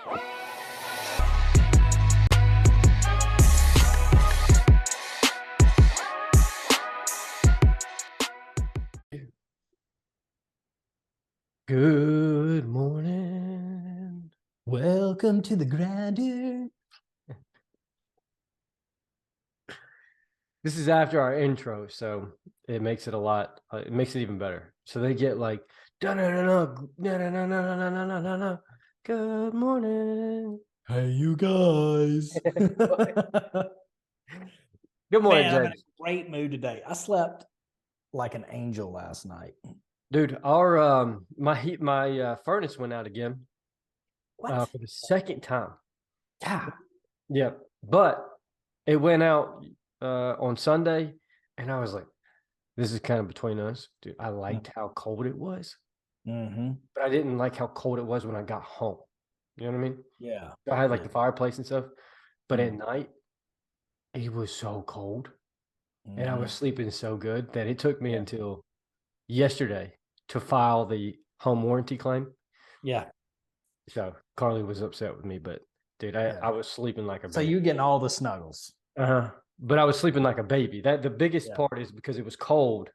Good morning. Welcome to the grinder. This is after our intro, so it makes it it makes it even better. So they get like, no. Good morning. Hey, you guys. Good morning, Man, I'm in James. a great mood today. I slept like an angel last night. Dude, our my furnace went out again What? for the second time. Yeah. Yeah, but it went out on Sunday, and I was like, this is kind of between us, dude. I liked how cold it was, but I didn't like how cold it was when I got home. You know what I mean? Yeah. I had like the fireplace and stuff, but at Mhm. night it was so cold, and I was Mhm. sleeping so good that it took me Yeah. until yesterday to file the home warranty claim. Yeah. So Carly was upset with me, but dude, I Yeah. was sleeping like a So baby. you getting all the snuggles. Uh-huh. But I was sleeping like a baby. That the biggest Yeah. part is because it was cold.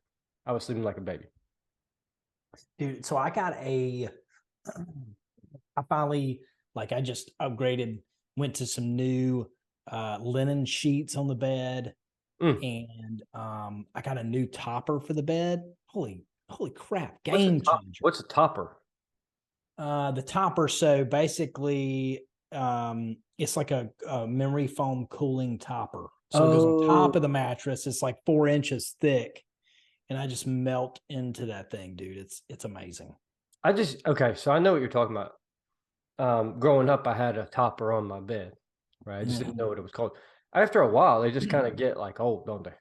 I was sleeping like a baby. Dude, so I finally, I just upgraded, went to some new linen sheets on the bed. And I got a new topper for the bed. Holy crap, game changer. What's a topper? The topper, so basically it's like a memory foam cooling topper. So it goes on top of the mattress. It's like 4 inches thick. And I just melt into that thing, dude. It's amazing. Okay, so I know what you're talking about. Growing up, I had a topper on my bed, right? I just didn't know what it was called. After a while, they just kind of get like old, don't they?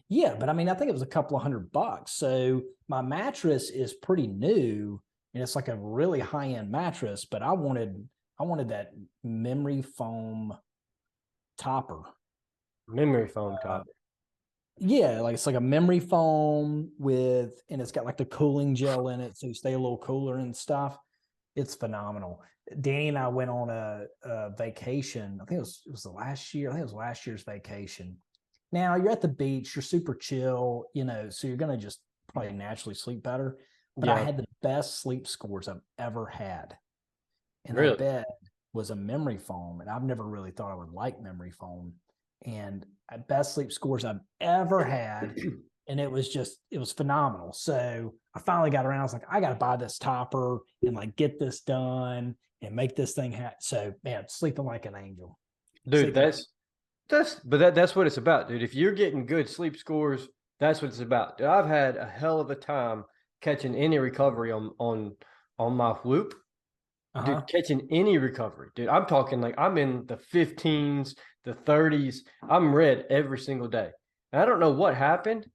Yeah, but I mean, I think it was a couple of $100. So my mattress is pretty new, and it's like a really high-end mattress, but I wanted that memory foam topper. Memory foam topper. Yeah, like it's like a memory foam and it's got like the cooling gel in it, so you stay a little cooler and stuff. It's phenomenal. Danny and I went on a vacation. I think it was the last year. I think it was last year's vacation. Now you're at the beach, you're super chill, so you're gonna just probably naturally sleep better. But I had the best sleep scores I've ever had. And that bed was a memory foam, and I've never really thought I would like memory foam. And best sleep scores I've ever had. And it was phenomenal. So I finally got around. I was like, I got to buy this topper and like get this done and make this thing happen. So man, sleeping like an angel. Dude, that's what it's about, dude. If you're getting good sleep scores, that's what it's about. Dude, I've had a hell of a time catching any recovery on my whoop. Dude, catching any recovery. Dude, I'm talking like I'm in the 15s, the 30s. I'm red every single day. And I don't know what happened,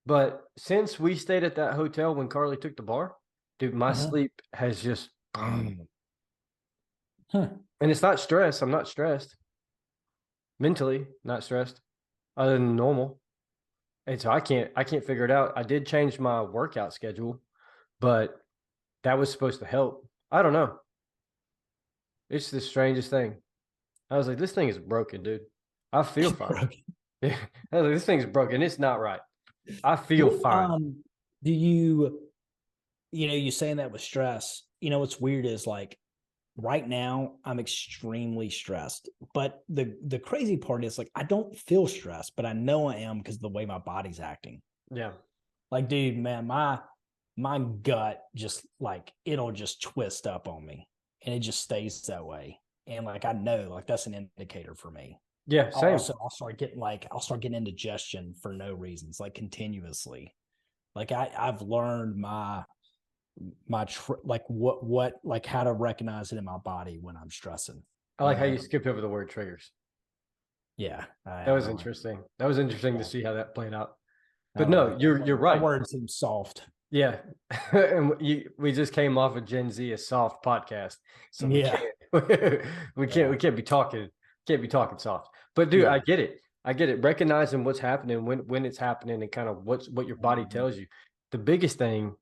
but since we stayed at that hotel when Carly took the bar, dude, my sleep has just boom. And it's not stress. I'm not stressed. Mentally, not stressed, other than normal. And so I can't figure it out. I did change my workout schedule, but that was supposed to help. I don't know. It's the strangest thing. I was like, this thing is broken, dude. I feel fine. Yeah. I was like, this thing's broken. It's not right. I feel fine. Do you saying that with stress, what's weird is like right now I'm extremely stressed, but the crazy part is like I don't feel stressed, but I know I am because of the way my body's acting. Yeah. Like, dude, man, my gut just like it'll just twist up on me and it just stays that way. And like I know like that's an indicator for me. Yeah, same. I'll start getting indigestion for no reasons, like continuously. Like I've learned like how to recognize it in my body when I'm stressing. I like how you skipped over the word triggers. Yeah. That was interesting. That was interesting to see how that played out. But no, you're right. That word seems soft. Yeah. And we just came off a Gen Z, a soft podcast. So we can't be talking soft. But dude, I get it. Recognizing what's happening when it's happening and kind of what your body tells you. The biggest thing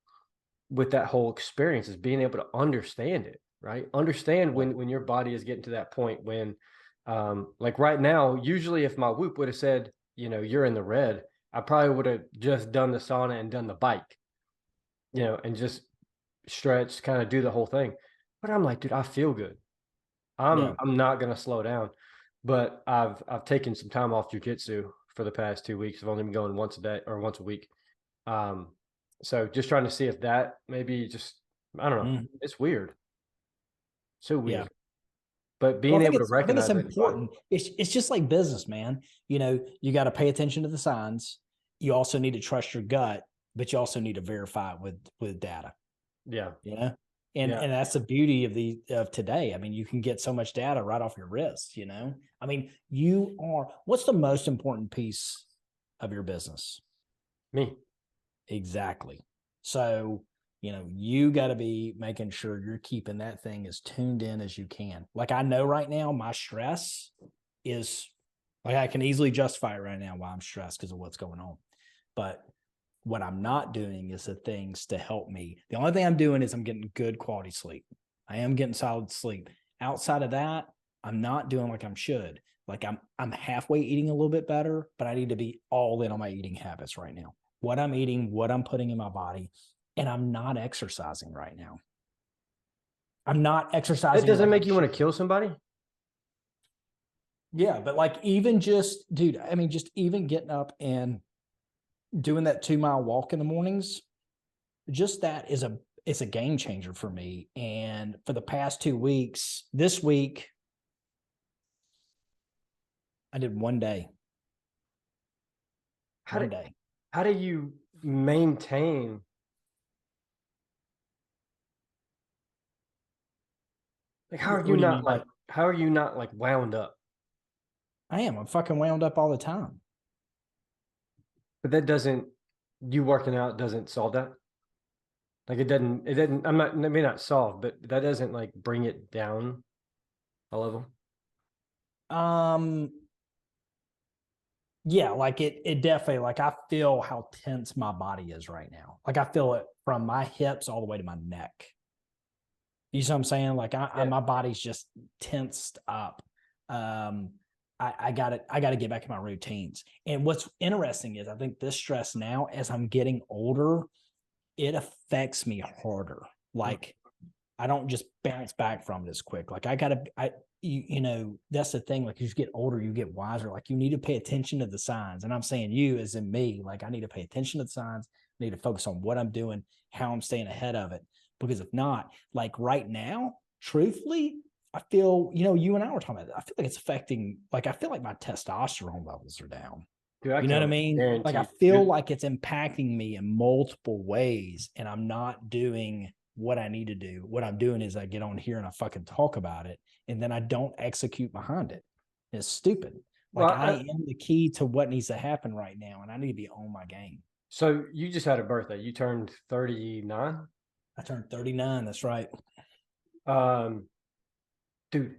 with that whole experience is being able to understand it. right? Understand Yeah. when your body is getting to that point when, like right now, usually if my Whoop would have said, you're in the red, I probably would have just done the sauna and done the bike, and just stretch, kind of do the whole thing. But I'm like, dude, I feel good. Yeah. I'm not gonna slow down. But I've taken some time off jujitsu for the past 2 weeks. I've only been going once a day or once a week. Um, so just trying to see if that maybe just, I don't know. Mhm. It's weird. So Yeah. weird. But Well, being able to I think it's recognize it and find important. It's just like business, man. You got to pay attention to the signs. You also need to trust your gut, but you also need to verify it with data. yeah. Yeah. And Yeah. and that's the beauty of today. I mean, you can get so much data right off your wrist, I mean, what's the most important piece of your business? Me. Exactly. So, you got to be making sure you're keeping that thing as tuned in as you can. Like I know right now, my stress is like I can easily justify right now why I'm stressed because of what's going on. But what I'm not doing is the things to help me. The only thing I'm doing is I'm getting good quality sleep. I am getting solid sleep. Outside of that, I'm not doing like I should. Like I'm halfway eating a little bit better, but I need to be all in on my eating habits right now. What I'm eating, what I'm putting in my body, and I'm not exercising right now. I'm not That exercising doesn't like I make you want should. to kill somebody? Yeah, but like even just, dude, I mean, just even getting up and doing that 2 mile walk in the mornings, just that is it's a game changer for me. And for the past 2 weeks, this week, I did one day. How do One day. how do you maintain, like What do you mean by how are you not like wound up? I am? I'm fucking wound up all the time. But that doesn't, you working out doesn't solve that. Like it doesn't, I'm not, maybe not solve, but that doesn't like bring it down a level. Um, yeah, like it definitely like I feel how tense my body is right now. Like I feel it from my hips all the way to my neck. You see what I'm saying? Like Yeah. my body's just tensed up. Um, I got to get back in my routines. And what's interesting is I think this stress now, as I'm getting older, it affects me harder. Like I don't just bounce back from it as quick. Like that's the thing. Like as you get older, you get wiser. Like you need to pay attention to the signs. And I'm saying you as in me, like I need to pay attention to the signs. I need to focus on what I'm doing, how I'm staying ahead of it. Because if not, like right now, truthfully, I feel, you and I were talking about it. I feel like it's affecting, like I feel like my testosterone levels are down. Dude, I You know what I can mean? Like I guarantee feel you. like it's impacting me in multiple ways, and I'm not doing what I need to do. What I'm doing is I get on here and I fucking talk about it, and then I don't execute behind it. It's stupid. Well, Like I am the key to what needs to happen right now, and I need to be on my game. so you just had a birthday. You turned 39. I turned 39. That's right. Um, dude,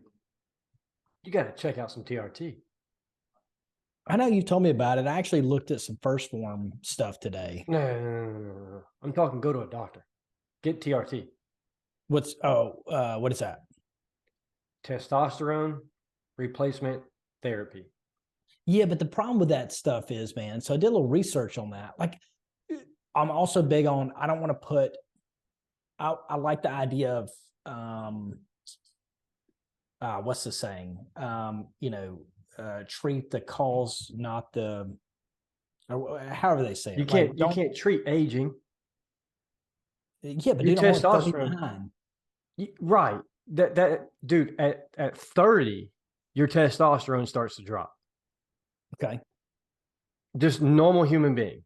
you got to check out some TRT. I know you told me about it. I actually looked at some first form stuff today. No. I'm talking go to a doctor. Get TRT. What is that? Testosterone replacement therapy. Yeah, but the problem with that stuff is, man, so I did a little research on that. Like, I'm also big on, I don't want to put, I like the idea of, what's the saying? Treat the cause, not the, or however they say You it. Like, can't treat aging. yeah, but Your dude, I'm only testosterone, 39. right? That dude at 30, your testosterone starts to drop. Okay. Just normal human being,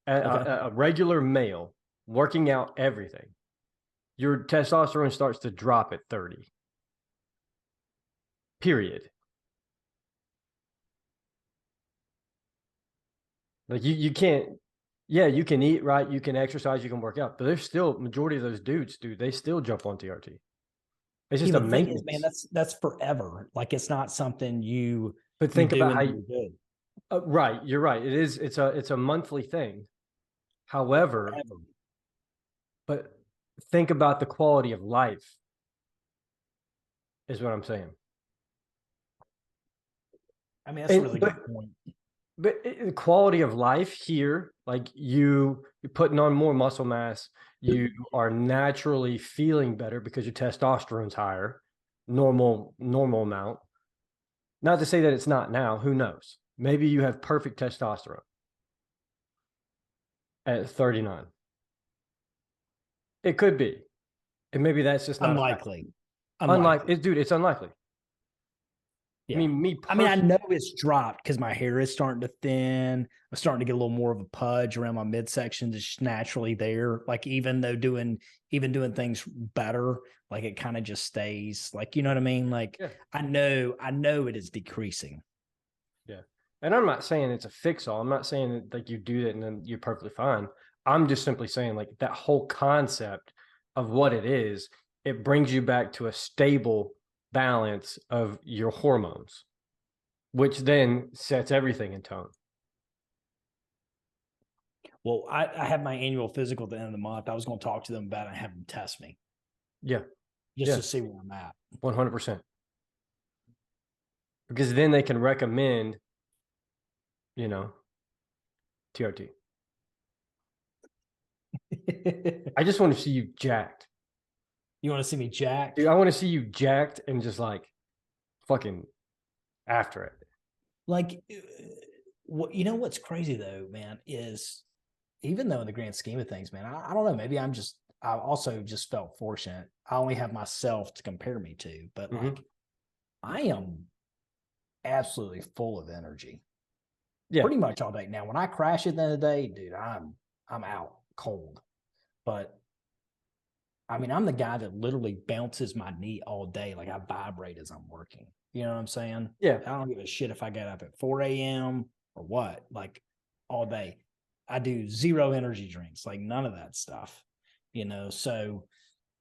Okay. a regular male, working out everything. Your testosterone starts to drop at 30. Period. Like you can't, yeah, you can eat right, you can exercise, you can work out, but there's still majority of those dudes, dude, they still jump on TRT. It's Yeah, just a but the thing is, man, maintenance. that's forever. Like, it's not something But you think do about and how then you, you're good. right, you're right. It's a monthly thing. However, Forever. but think about the quality of life is what I'm saying. I mean, that's a really good point. But the quality of life here, like you're putting on more muscle mass, you are naturally feeling better because your testosterone's higher, normal amount. Not to say that it's not now, who knows? Maybe you have perfect testosterone at 39. It could be. And maybe that's just not Unlikely. Unlikely. Dude, it's unlikely. Yeah. I mean, I know it's dropped because my hair is starting to thin. I'm starting to get a little more of a pudge around my midsection. It's just naturally there. Like even doing things better, like it kind of just stays. Like, you know what I mean? Like yeah. I know it is decreasing. Yeah. And I'm not saying it's a fix all. I'm not saying that like you do that and then you're perfectly fine. I'm just simply saying like that whole concept of what it is, it brings you back to a stable balance of your hormones, which then sets everything in tone. Well, I have my annual physical at the end of the month. I was going to talk to them about it and have them test me. Yeah. Just to see where I'm at. 100%. Because then they can recommend, TRT. I just want to see you jacked. You want to see me jacked? Dude, I want to see you jacked and just like fucking after it. Like, what you know? What's crazy though, man, is even though in the grand scheme of things, man, I don't know. Maybe I also just felt fortunate. I only have myself to compare me to, but like, I am absolutely full of energy. Yeah, pretty much all day. Now, when I crash at the end of the day, dude, I'm out cold. But I mean, I'm the guy that literally bounces my knee all day. Like I vibrate as I'm working. You know what I'm saying? Yeah. I don't give a shit if I get up at 4 a.m. or what, like all day. I do zero energy drinks, like none of that stuff, So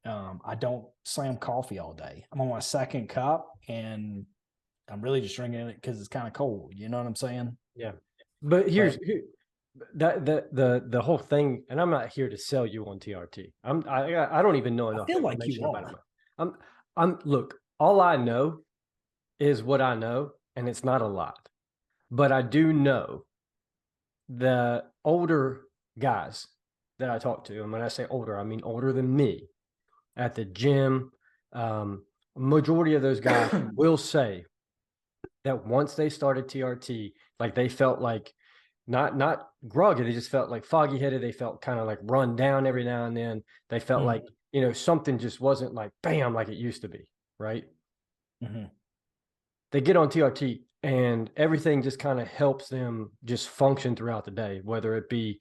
I don't slam coffee all day. I'm on my second cup and I'm really just drinking it because it's kind of cold. You know what I'm saying? Yeah. But the whole thing, and I'm not here to sell you on TRT. I don't even know enough information about it. I'm look, all I know is what I know, and it's not a lot. But I do know the older guys that I talk to, and when I say older, I mean older than me, at the gym. Majority of those guys will say that once they started TRT, like they felt like not groggy, they just felt like foggy headed. They felt kind of like run down every now and then. They felt like something just wasn't like bam like it used to be, right? They get on TRT and everything just kind of helps them just function throughout the day, whether it be,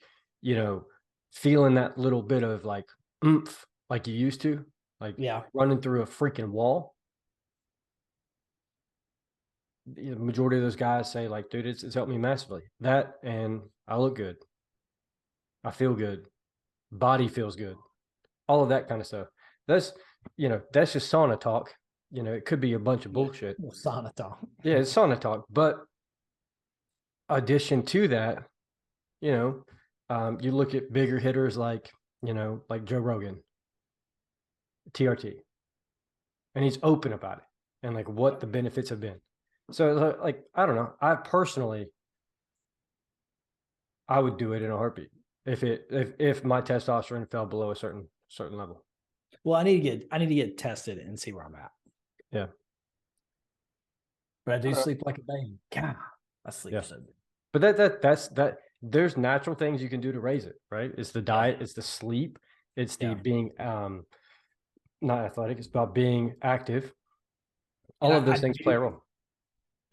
feeling that little bit of like oomph like you used to, like running through a freaking wall. The majority of those guys say like, dude, it's helped me massively. That, and I look good. I feel good. Body feels good. All of that kind of stuff. That's just sauna talk. It could be a bunch of bullshit. Sauna talk. Yeah, it's sauna talk. But addition to that, you look at bigger hitters like Joe Rogan, TRT, and he's open about it and like what the benefits have been. So like, I don't know. I personally, I would do it in a heartbeat if my testosterone fell below a certain level. Well, I need to get tested and see where I'm at. Yeah. But I do sleep like a baby. God, I sleep so good. But that's there's natural things you can do to raise it, right? It's the diet, it's the sleep, it's the being not athletic, it's about being active. All of those things play a role.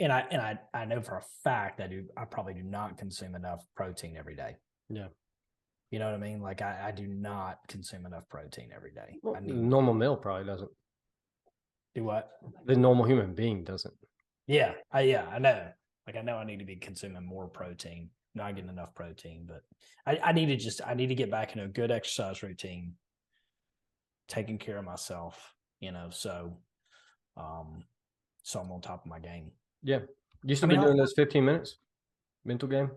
And I know for a fact I probably do not consume enough protein every day. Yeah. You know what I mean? Like I do not consume enough protein every day. Well, normal male probably doesn't. Do what? The normal human being doesn't. Yeah. I know. Like I know I need to be consuming more protein, not getting enough protein, but I need to get back in a good exercise routine, taking care of myself, so I'm on top of my game. Yeah. You still been doing those 15 minutes mental game?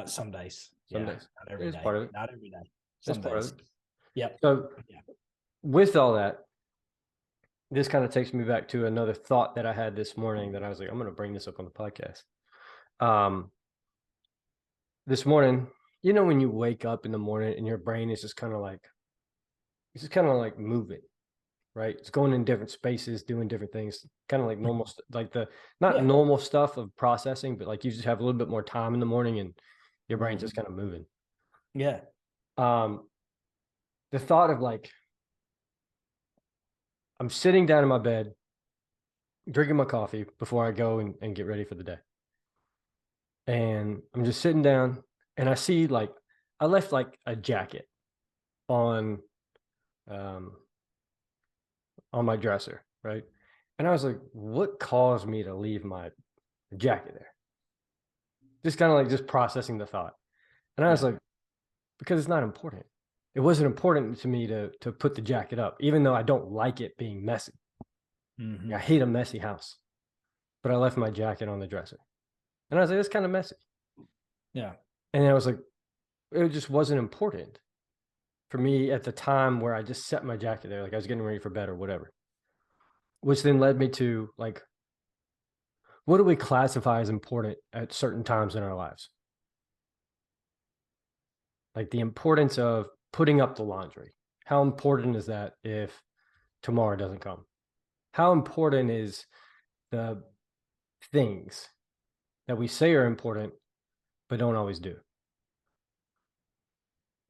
Some days. Some days. Not every day. Part of it. Not every day. That's part of it. Yep. So with all that, this kind of takes me back to another thought that I had this morning that I was like, I'm going to bring this up on the podcast. This morning, when you wake up in the morning and your brain is just kind of like, it's just kind of like moving, right? It's going in different spaces, doing different things, kind of like normal, like not normal stuff of processing, but like you just have a little bit more time in the morning and your brain's just kind of moving. Yeah. The thought of like, I'm sitting down in my bed, drinking my coffee before I go and get ready for the day. And I'm just sitting down and I see like, I left like a jacket on my dresser, right? And I was like, what caused me to leave my jacket there? Just kind of like just processing the thought. And I was like, because it's not important. It wasn't important to me to put the jacket up, even though I don't like it being messy. I hate a messy house. But I left my jacket on the dresser. And I was like, it's kind of messy. Yeah. And I was like, it just wasn't important for me at the time where I just set my jacket there, like I was getting ready for bed or whatever. Which then led me to like, what do we classify as important at certain times in our lives? Like the importance of putting up the laundry. How important is that if tomorrow doesn't come? How important is the things that we say are important, but don't always do?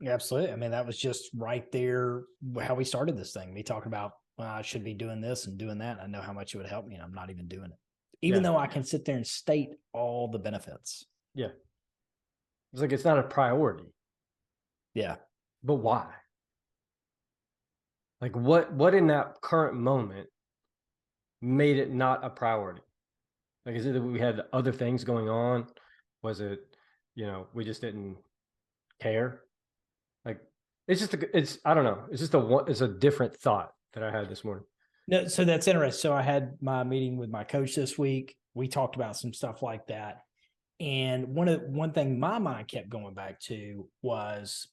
Absolutely. I mean, that was just right there how we started this thing. Me talking about, well, I should be doing this and doing that. I know how much it would help me, and I'm not even doing it. Even though I can sit there and state all the benefits. Yeah. It's like, it's not a priority. Yeah. But why? Like what in that current moment made it not a priority? Like, is it that we had other things going on? Was it, we just didn't care? Like, I don't know. It's a different thought that I had this morning. No, so that's interesting. So I had my meeting with my coach this week. We talked about some stuff like that. And one thing my mind kept going back to was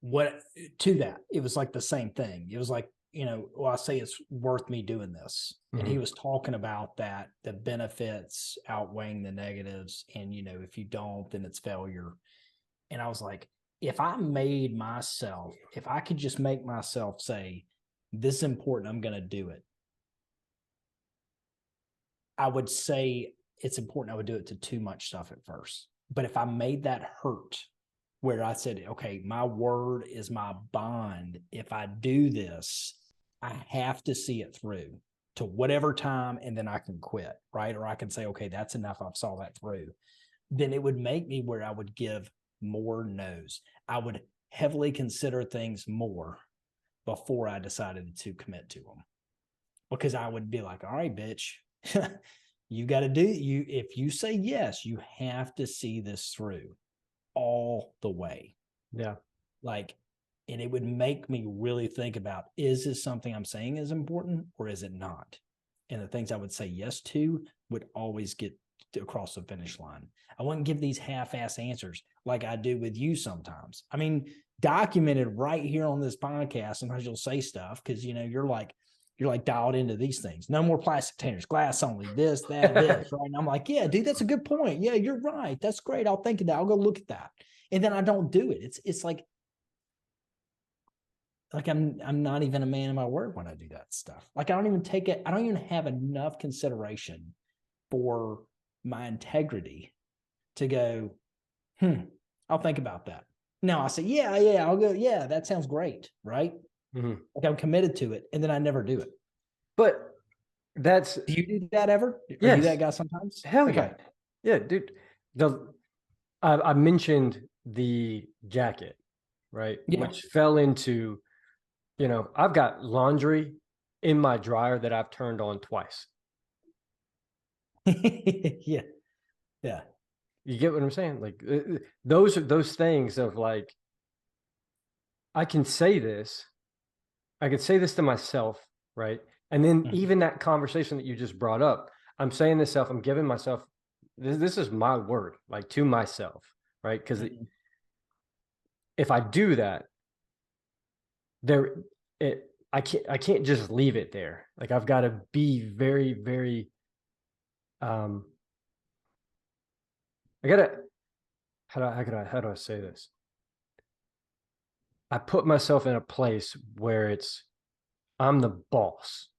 that. It was like the same thing. It was like, I say it's worth me doing this. Mm-hmm. And he was talking about that, the benefits outweighing the negatives. And, if you don't, then it's failure. And I was like, if I could just make myself say, this is important, I'm going to do it. I would say it's important. I would do it to too much stuff at first. But if I made that hurt, where I said, okay, my word is my bond. If I do this, I have to see it through to whatever time, and then I can quit, right? Or I can say, okay, that's enough. I've saw that through. Then it would make me where I would give more no's. I would heavily consider things more before I decided to commit to them. Because I would be like, all right, bitch, you got to if you say yes, you have to see this through all the way. Yeah. And it would make me really think about, is this something I'm saying is important or is it not? And the things I would say yes to would always get across the finish line. I wouldn't give these half-ass answers like I do with you sometimes. I mean, documented right here on this podcast, sometimes you'll say stuff because, you're like dialed into these things. No more plastic containers, glass only, this, that, this, right? And I'm like, yeah, dude, that's a good point. Yeah, you're right. That's great. I'll think of that. I'll go look at that. And then I don't do it. It's like I'm not even a man of my word when I do that stuff. Like I don't even have enough consideration for my integrity to go, I'll think about that. Now I say, yeah, I'll go, yeah, that sounds great, right? Mm-hmm. Like I'm committed to it, and then I never do it. But do you do that ever? Yes. Are you that guy sometimes? Hell okay. Yeah, dude. I mentioned the jacket, right? Yeah. Which fell into, I've got laundry in my dryer that I've turned on twice. Yeah. You get what I'm saying? Like those things of like, I can say this to myself, right? And then even that conversation that you just brought up, I'm saying this I'm giving myself, this is my word, like to myself, right? Because if I do that, I I can't just leave it there. Like I've got to be very, very, I gotta, how do I say this? I put myself in a place where I'm the boss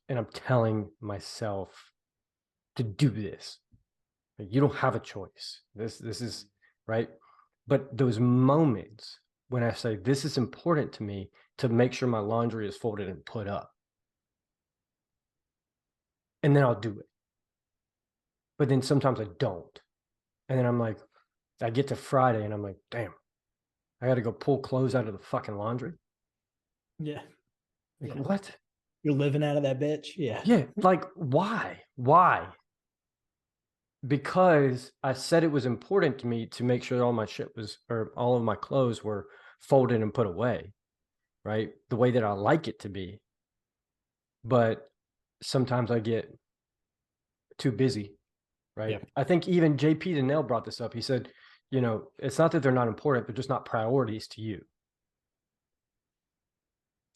and I'm telling myself to do this. You don't have a choice. This is right. But those moments when I say this is important to me to make sure my laundry is folded and put up, and then I'll do it. But then sometimes I don't. And then I'm like, I get to Friday and I'm like, damn, I got to go pull clothes out of the fucking laundry. Yeah. Like, Yeah. what? You're living out of that bitch. Yeah. Yeah. Like, why? Why? Because I said it was important to me to make sure all my shit was, or all of my clothes were folded and put away, right? The way that I like it to be. But sometimes I get too busy, right? Yeah. I think even JP Donnell brought this up. He said, you know, it's not that they're not important, they're just not priorities to you.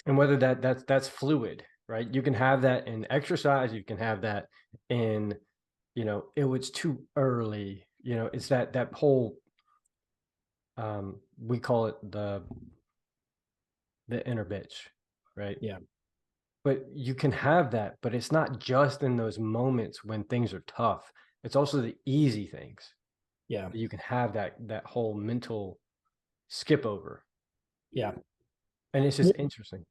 And whether that's fluid, right? You can have that in exercise, you can have that in, you know, it was too early. You know, it's that whole we call it the inner bitch, right? Yeah. But you can have that, but it's not just in those moments when things are tough. It's also the easy things. Yeah. You can have that whole mental skip over. Yeah. And it's just interesting.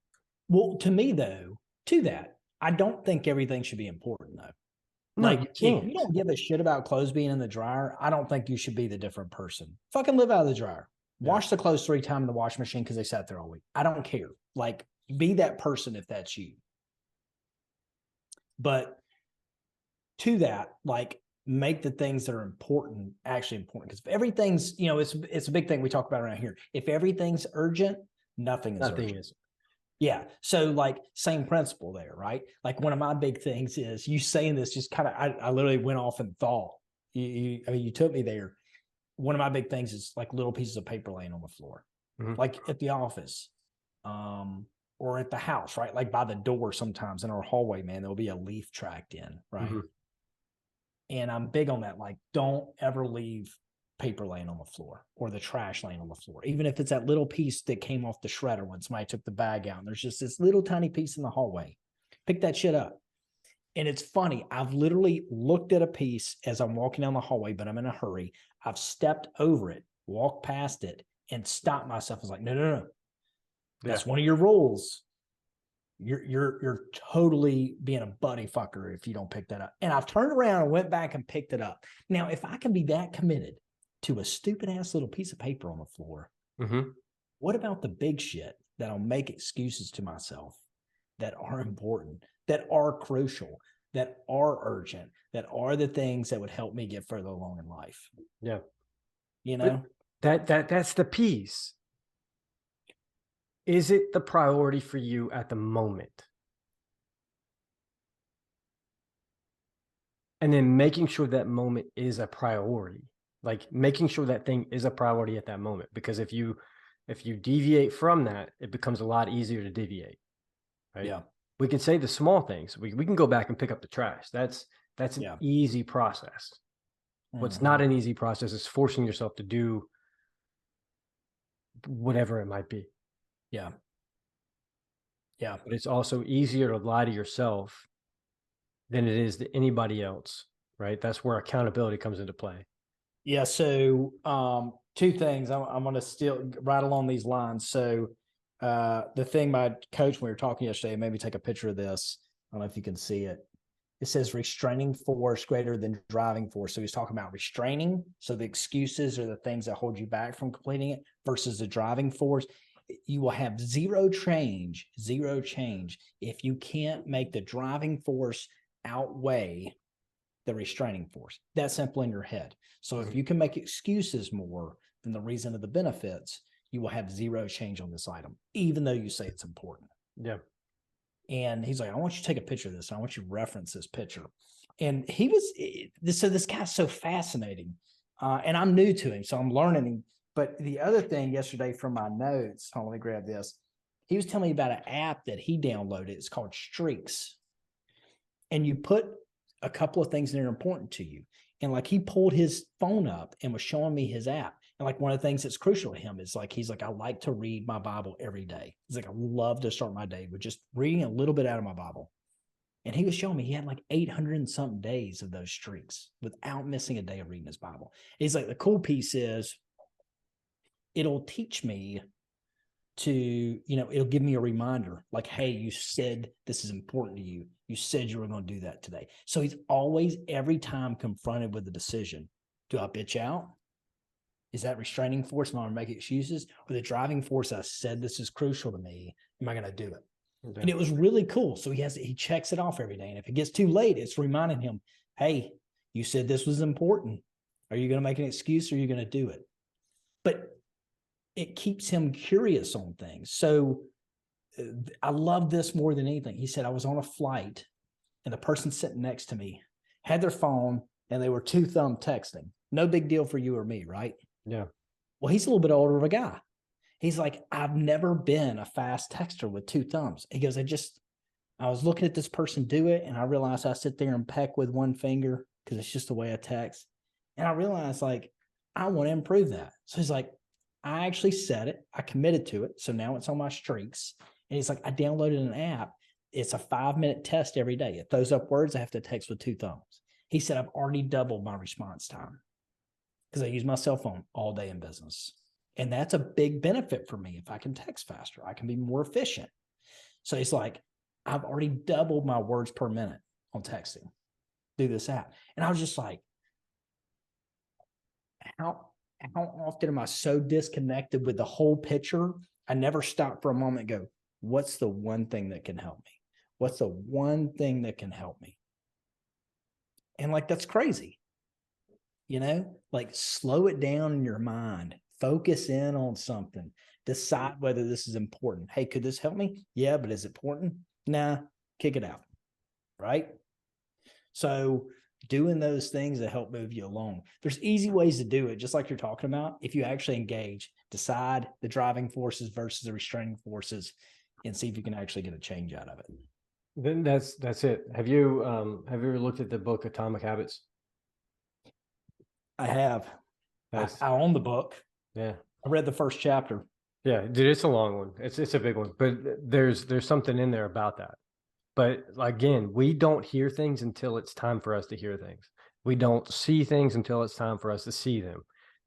Well, to me though, to that, I don't think everything should be important though. No, you Like, if can't. you don't give a shit about clothes being in the dryer, I don't think you should be the different person. Fucking live out of the dryer. Yeah. Wash the clothes 3 times in the washing machine because they sat there all week. I don't care. Like, be that person if that's you. But to that, like, make the things that are important actually important. Because if everything's, you know, it's a big thing we talk about around here. If everything's urgent, nothing is Nothing urgent. is. Yeah. So like same principle there, right? Like one of my big things is you saying this just kind of, I literally went off and thought, I mean, you took me there. One of my big things is like little pieces of paper laying on the floor, like at the office, or at the house, right? Like by the door, sometimes in our hallway, man, there'll be a leaf tracked in, right? And I'm big on that. Like, don't ever leave paper laying on the floor or the trash laying on the floor, even if it's that little piece that came off the shredder when somebody took the bag out and there's just this little tiny piece in the hallway. Pick that shit up. And it's funny, I've literally looked at a piece as I'm walking down the hallway, but I'm in a hurry. I've stepped over it, walked past it, and stopped myself. I was like, no. That's one of your rules. You're totally being a buddy fucker if you don't pick that up. And I've turned around and went back and picked it up. Now, if I can be that committed to a stupid ass little piece of paper on the floor, what about the big shit that'll make excuses to myself that are important, that are crucial, that are urgent, that are the things that would help me get further along in life? Yeah. You know, that's the piece. Is it the priority for you at the moment? And then making sure that moment is a priority, like making sure that thing is a priority at that moment. Because if you deviate from that, it becomes a lot easier to deviate. Right. Yeah. We can say the small things. We can go back and pick up the trash. That's an easy process. What's not an easy process is forcing yourself to do whatever it might be. Yeah. Yeah. But it's also easier to lie to yourself than it is to anybody else, right? That's where accountability comes into play. Yeah. So 2 things I'm going to still right along these lines. So the thing my coach, when we were talking yesterday, made me take a picture of this. I don't know if you can see it. It says restraining force greater than driving force. So he's talking about restraining. So the excuses are the things that hold you back from completing it versus the driving force. You will have zero change if you can't make the driving force outweigh the restraining force. That's simple in your head. So if you can make excuses more than the reason of the benefits, you will have zero change on this item, even though you say it's important. Yeah. And he's like, I want you to take a picture of this. I want you to reference this picture. And he was, so this guy's so fascinating. And I'm new to him, so I'm learning him. But the other thing yesterday from my notes, let me grab this. He was telling me about an app that he downloaded. It's called Streaks. And you put a couple of things that are important to you. And like he pulled his phone up and was showing me his app. And like one of the things that's crucial to him is like, he's like, I like to read my Bible every day. He's like, I love to start my day with just reading a little bit out of my Bible. And he was showing me he had like 800 and something days of those streaks without missing a day of reading his Bible. He's like, the cool piece is it'll teach me to, you know, it'll give me a reminder like, hey, you said this is important to you. You said you were going to do that today. So he's always, every time confronted with the decision, do I bitch out? Is that restraining force? Am I going to make excuses? Or the driving force, I said this is crucial to me. Am I going to do it? Okay. And it was really cool. So he checks it off every day. And if it gets too late, it's reminding him, hey, you said this was important. Are you going to make an excuse or are you going to do it? But it keeps him curious on things. So I love this more than anything. He said, I was on a flight and the person sitting next to me had their phone and they were two-thumb texting. No big deal for you or me, right? Yeah. Well, he's a little bit older of a guy. He's like, I've never been a fast texter with two thumbs. He goes, I was looking at this person do it and I realized I sit there and peck with one finger because it's just the way I text. And I realized like, I want to improve that. So he's like, I actually said it. I committed to it. So now it's on my streaks. And he's like, I downloaded an app. It's a 5-minute test every day. It throws up words I have to text with two thumbs. He said, I've already doubled my response time because I use my cell phone all day in business. And that's a big benefit for me. If I can text faster, I can be more efficient. So he's like, I've already doubled my words per minute on texting through this app. And I was just like, how often am I so disconnected with the whole picture? I never stop for a moment and go, what's the one thing that can help me? What's the one thing that can help me? And like, that's crazy. You know, like slow it down in your mind, focus in on something, decide whether this is important. Hey, could this help me? Yeah, but is it important? Nah, kick it out. Right? So doing those things that help move you along. There's easy ways to do it, just like you're talking about. If you actually engage, decide the driving forces versus the restraining forces and see if you can actually get a change out of it. Then that's it. Have you ever looked at the book Atomic Habits? I have. I own the book. Yeah. I read the first chapter. Yeah, dude, it's a long one. It's a big one, but there's something in there about that. But again, we don't hear things until it's time for us to hear things. We don't see things until it's time for us to see them.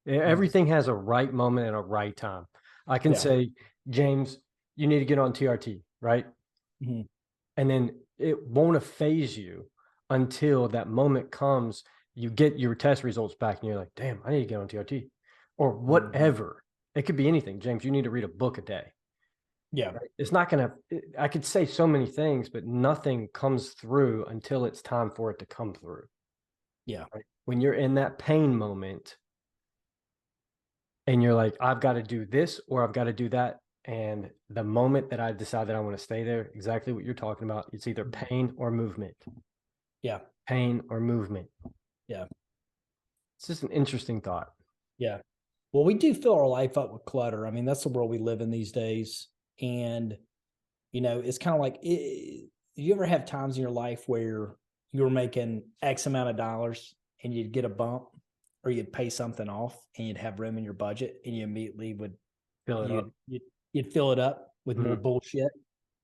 Everything has a right moment and a right time. I can say, James, you need to get on TRT, right? Mm-hmm. And then it won't phase you until that moment comes. You get your test results back and you're like, damn, I need to get on TRT or whatever. It could be anything. James, you need to read a book a day. Yeah. Right? It's not going to, I could say so many things, but nothing comes through until it's time for it to come through. Yeah. Right? When you're in that pain moment and you're like, I've got to do this or I've got to do that. And the moment that I decide that I want to stay there, exactly what you're talking about, it's either pain or movement. Yeah. Pain or movement. Yeah. It's just an interesting thought. Yeah. Well, we do fill our life up with clutter. I mean, that's the world we live in these days. And, you know, it's kind of like, you ever have times in your life where you're making X amount of dollars and you'd get a bump or you'd pay something off and you'd have room in your budget and you immediately would fill it up. You'd fill it up with more bullshit.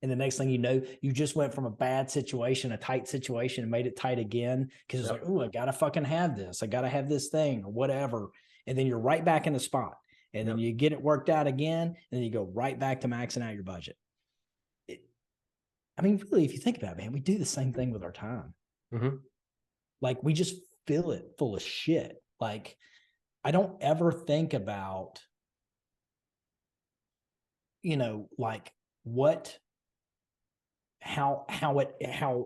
And the next thing you know, you just went from a bad situation, a tight situation, and made it tight again. Because it's like, oh, I got to fucking have this. I got to have this thing or whatever. And then you're right back in the spot. And then you get it worked out again. And then you go right back to maxing out your budget. I mean, really, if you think about it, man, we do the same thing with our time. Mm-hmm. Like we just fill it full of shit. Like I don't ever think about, you know, like how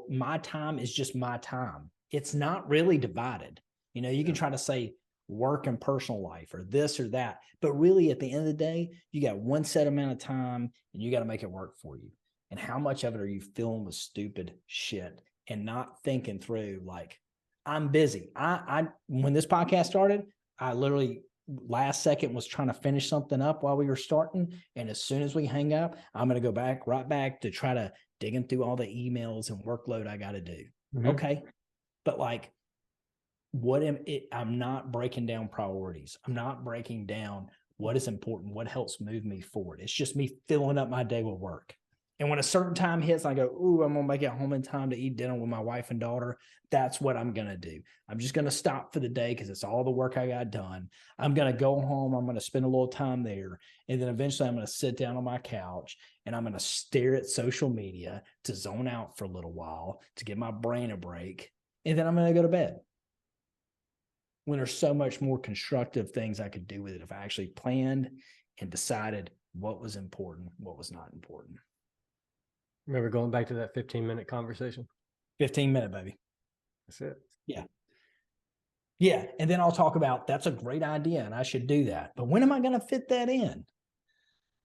my time is just my time. It's not really divided. You know, you can try to say work and personal life or this or that, but really at the end of the day, you got one set amount of time and you got to make it work for you. And how much of it are you filling with stupid shit and not thinking through like, I'm busy. I when this podcast started, I literally last second was trying to finish something up while we were starting. And as soon as we hang up, I'm going to go right back to try to digging through all the emails and workload I got to do. Okay. But like, I'm not breaking down priorities. I'm not breaking down what is important, what helps move me forward. It's just me filling up my day with work. And when a certain time hits, I go, ooh, I'm going to make it home in time to eat dinner with my wife and daughter. That's what I'm going to do. I'm just going to stop for the day because it's all the work I got done. I'm going to go home. I'm going to spend a little time there. And then eventually I'm going to sit down on my couch and I'm going to stare at social media to zone out for a little while, to give my brain a break. And then I'm going to go to bed. When there's so much more constructive things I could do with it if I actually planned and decided what was important, what was not important. Remember going back to that 15-minute conversation? 15-minute, baby. That's it. Yeah. Yeah. And then I'll talk about that's a great idea and I should do that. But when am I going to fit that in?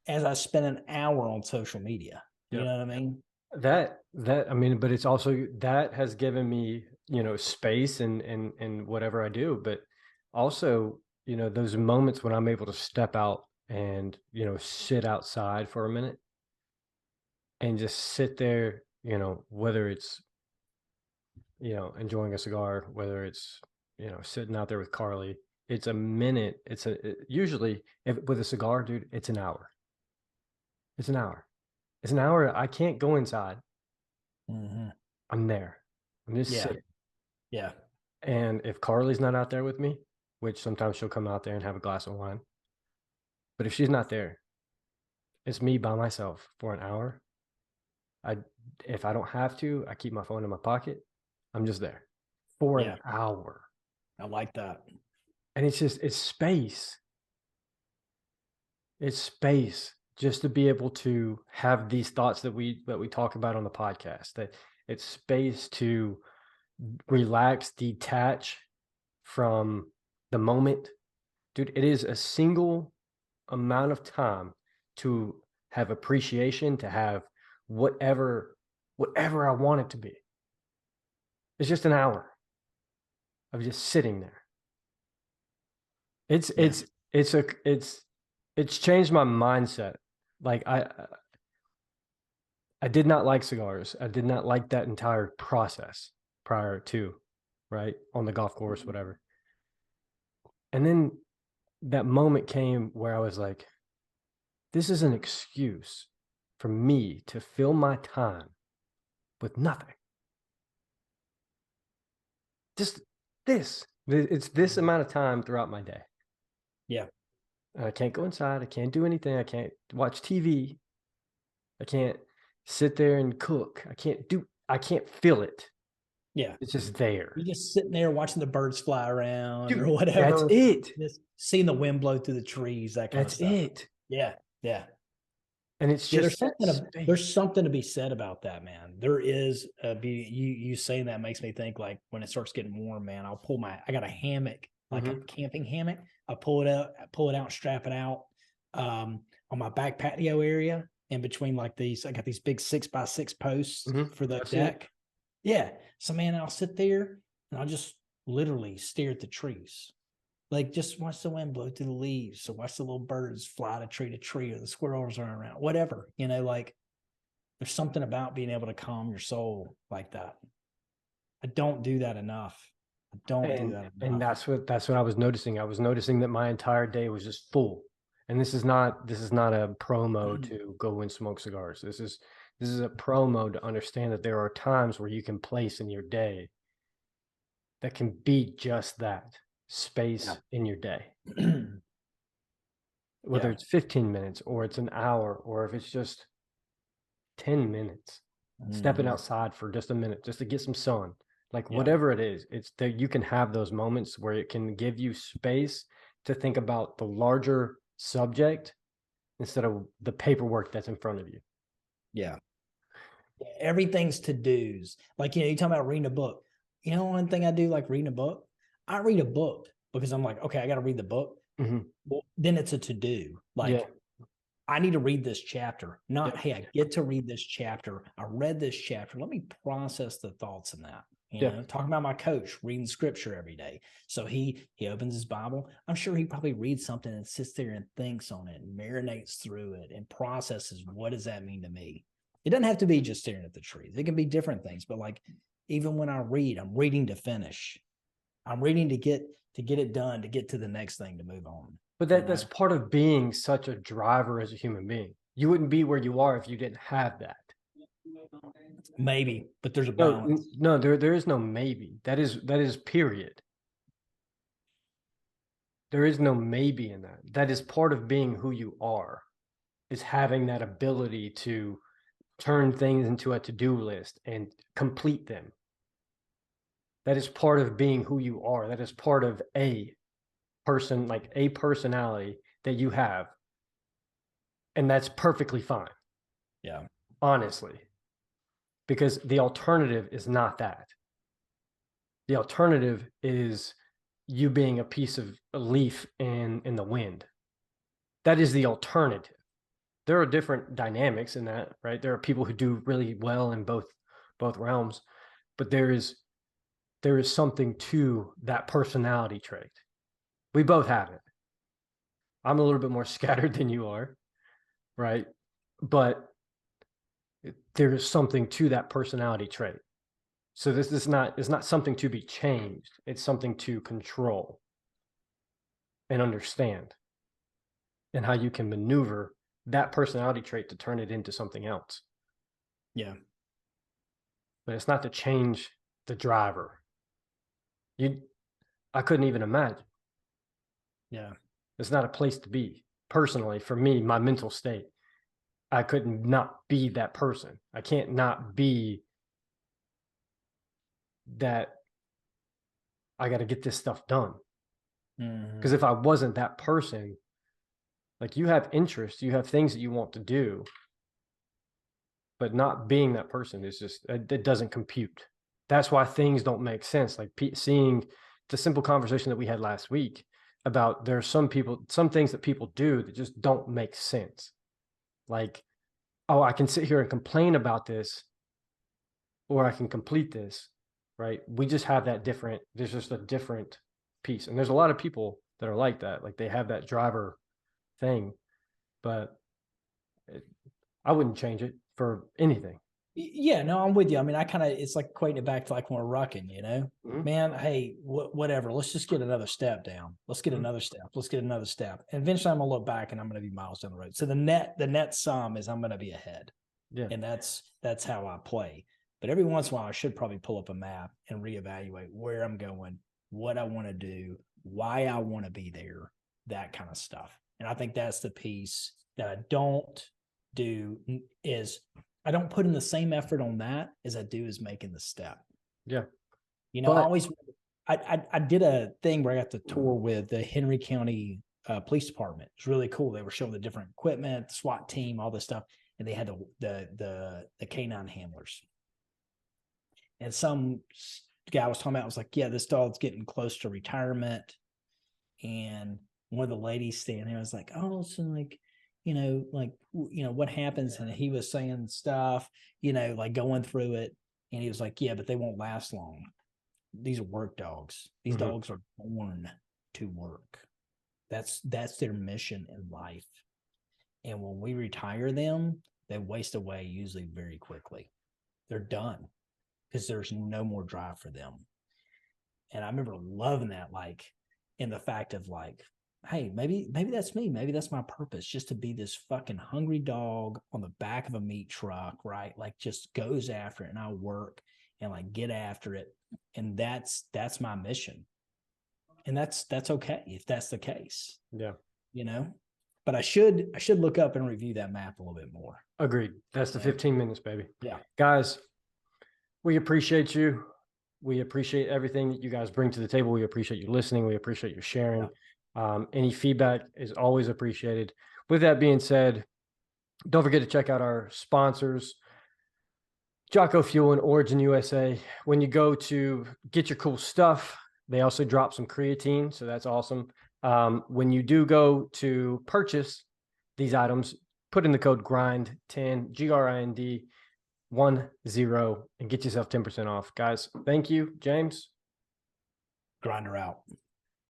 As I spend an hour on social media. You know what I mean? But it's also that has given me, space and whatever I do, but also, those moments when I'm able to step out and, sit outside for a minute and just sit there, whether it's, enjoying a cigar, whether it's, sitting out there with Carly, it's a minute. Usually with a cigar, dude, it's an hour. It's an hour. It's an hour. I can't go inside. I'm there. I'm just sitting. Yeah. And if Carly's not out there with me, which sometimes she'll come out there and have a glass of wine, but if she's not there, it's me by myself for an hour. If I don't have to, I keep my phone in my pocket. I'm just there for an hour. I like that. And it's space. It's space just to be able to have these thoughts that we talk about on the podcast, that it's space to relax, detach from the moment. Dude, it is a single amount of time to have appreciation, to have whatever I want it to be. It's just an hour of just sitting there. It's changed my mindset. Like I did not like cigars. I did not like that entire process prior to, right, on the golf course, whatever. And then that moment came where I was like, this is an excuse for me to fill my time with nothing. Just this. It's this amount of time throughout my day. Yeah. I can't go inside. I can't do anything. I can't watch TV. I can't sit there and cook. I can't feel it. Yeah. It's just there. You're just sitting there watching the birds fly around, dude, or whatever. That's it. Just seeing the wind blow through the trees, that kind of stuff. That's it. Yeah. Yeah. And it's just there's something to be said about that, man. There is you saying that makes me think, like, when it starts getting warm, man, I got a hammock, like a camping hammock. I pull it out, strap it out on my back patio area, in between like these. I got these big 6x6 posts for the deck. Yeah. So, man, I'll sit there and I'll just literally stare at the trees. Like, just watch the wind blow through the leaves. So watch the little birds fly to tree, or the squirrels run around, whatever, like there's something about being able to calm your soul like that. I don't do that enough. And that's what I was noticing. I was noticing that my entire day was just full. And this is not a promo to go and smoke cigars. This is a promo to understand that there are times where you can place in your day that can be just that space in your day. Whether it's 15 minutes or it's an hour, or if it's just 10 minutes, stepping outside for just a minute, just to get some sun, like whatever it is, it's that you can have those moments where it can give you space to think about the larger subject instead of the paperwork that's in front of you. Yeah. Everything's to-dos. Like, you're talking about reading a book. One thing I do, like reading a book, I read a book because I'm like, okay, I got to read the book. Well, then it's a to-do. Like, I need to read this chapter, not, hey, I get to read this chapter. I read this chapter. Let me process the thoughts in that, Yeah. Talking about my coach reading scripture every day. So he opens his Bible. I'm sure he probably reads something and sits there and thinks on it and marinates through it and processes, what does that mean to me? It doesn't have to be just staring at the trees. It can be different things. But like, even when I read, I'm reading to finish. I'm reading to get it done, to get to the next thing, to move on. But that's part of being such a driver as a human being. You wouldn't be where you are if you didn't have that. Maybe, but there's a balance. No, there is no maybe. That is period. There is no maybe in that. That is part of being who you are, is having that ability to turn things into a to-do list and complete them. That is part of being who you are. That is part of a person, like a personality that you have. And that's perfectly fine. Yeah. Honestly. Because the alternative is not that. The alternative is you being a piece of a leaf in the wind. That is the alternative. There are different dynamics in that, right? There are people who do really well in both realms, but there is something to that personality trait. We both have it. I'm a little bit more scattered than you are, right? But there is something to that personality trait. So this is not something to be changed. It's something to control and understand, and how you can maneuver that personality trait to turn it into something else. Yeah. But it's not to change the driver. I couldn't even imagine. Yeah. It's not a place to be. Personally, for me, my mental state, I couldn't not be that person. I can't not be that. I got to get this stuff done. Because if I wasn't that person, like, you have interests, you have things that you want to do, but not being that person is just, it doesn't compute. That's why things don't make sense. Like seeing the simple conversation that we had last week about, there are some things that people do that just don't make sense. Like, oh, I can sit here and complain about this, or I can complete this, right? We just have that different, there's just a different piece. And there's a lot of people that are like that. Like, they have that driver thing, but I wouldn't change it for anything. Yeah, no, I'm with you. I mean, it's like equating it back to like when we're rucking, Mm-hmm. Man, hey, whatever. Let's just get another step down. Let's get another step. Let's get another step. And eventually I'm going to look back and I'm going to be miles down the road. So the net sum is I'm going to be ahead. Yeah. And that's how I play. But every once in a while, I should probably pull up a map and reevaluate where I'm going, what I want to do, why I want to be there, that kind of stuff. And I think that's the piece that I don't do, is I don't put in the same effort on that as I do as making the step. Yeah. I did a thing where I got to tour with the Henry County Police Department. It's really cool. They were showing the different equipment, the SWAT team, all this stuff. And they had the canine handlers. And some guy was talking about, was like, yeah, this dog's getting close to retirement. And one of the ladies standing there was like, oh, so like, what happens? And he was saying stuff, like going through it. And he was like, yeah, but they won't last long. These are work dogs. These dogs are born to work. That's their mission in life. And when we retire them, they waste away usually very quickly. They're done because there's no more drive for them. And I remember loving that, like, in the fact of like, hey, maybe that's me. Maybe that's my purpose, just to be this fucking hungry dog on the back of a meat truck, right? Like, just goes after it, and I work and like get after it. And that's my mission. And that's okay if that's the case. Yeah. But I should look up and review that map a little bit more. Agreed. That's the 15 minutes, baby. Yeah. Guys, we appreciate you. We appreciate everything that you guys bring to the table. We appreciate you listening. We appreciate you sharing. Yeah. Any feedback is always appreciated. With that being said, don't forget to check out our sponsors, Jocko Fuel and Origin USA. When you go to get your cool stuff, they also drop some creatine, so that's awesome. When you do go to purchase these items, put in the code GRIND10, GRIND. and get yourself 10% off. Guys, thank you. James? Grinder out.